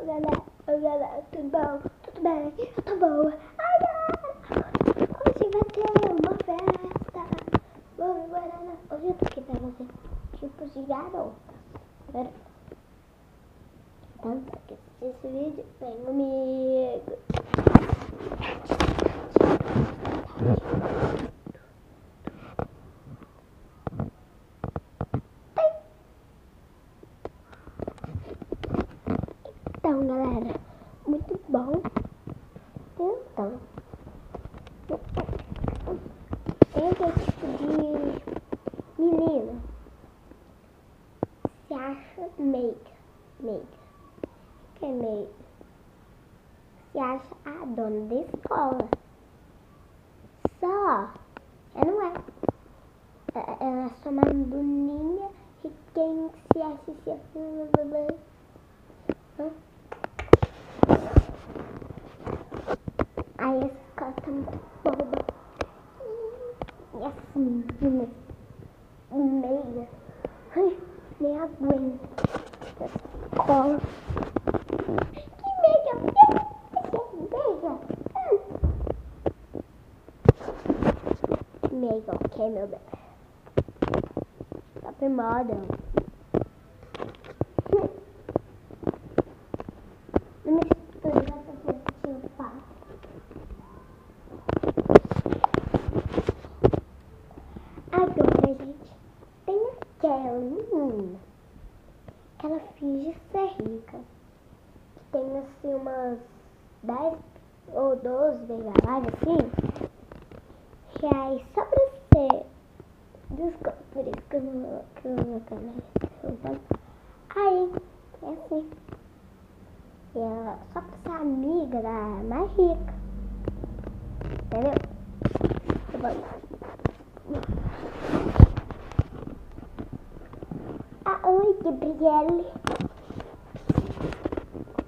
galera, tudo bom? Tudo bem? Tá bom. Ai, galera, hoje vai ter uma festa. Vamos embora. Hoje eu tô aqui pra você, tipo de garota. Então, pra que assistir esse vídeo, vem comigo. Então, galera, muito bom. Então, esse tipo de menina se acha meiga. Que é meiga? Se acha a dona da escola. Só, ela não é. Ela é só uma boninha e quem se acha assim. Aí essa escola tá muito boba. E as meninas meiga, nem aguento essa escola. Que meiga? Meiga o que, meu bem? Tá por moda. Não mistura essa coisa, pá. Agora, gente, tem aquela menina que ela finge ser rica. Que tem assim umas 10 ou 12 megabytes assim. Que aí só pra ser. Desculpa por isso que eu não canal. Aí, é assim. E ela só pra ser amiga da mais rica. Entendeu? Tá bom. Oi, Gabriele.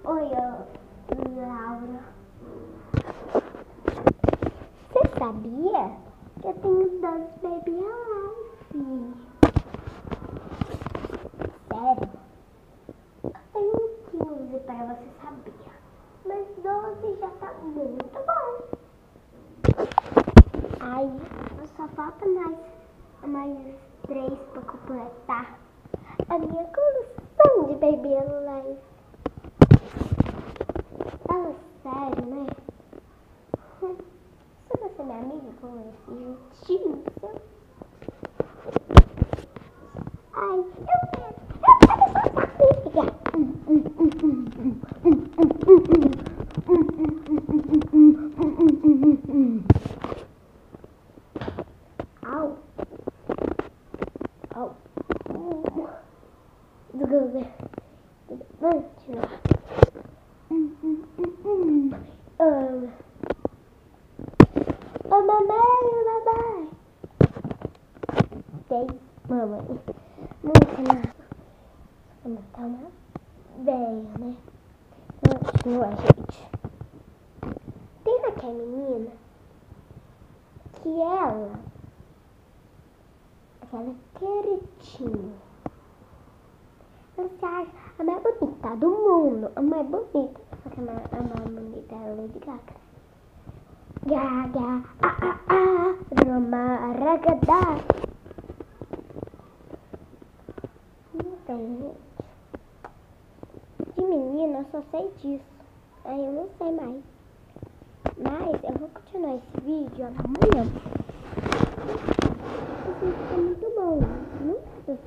Oi, Laura. Você sabia que eu tenho 12 baby alive? Sério? Eu tenho 15 para você saber. Mas 12 já tá muito bom. Aí, só falta mais 3 para completar a minha coleção de baby alive. Fala sério, né? Se você é minha amiga com esse jeitinho seu. Ai, eu quero ser sua amiga. Au. Au. Vamos tirar. Ô, mamãe. Tem, mamãe. Vamos tá uma velha, né? Continua, gente. Tem aquela menina que ela, aquela queridinha, ela se acha a mais bonita do mundo, a mais bonita. Só que a mais bonita é a Lady Gaga. Gaga, Roma, Ragadá. Então, gente, de menina eu só sei disso. Aí eu não sei mais. Mas eu vou continuar esse vídeo amanhã. Esse vídeo tá muito bom. Não sei.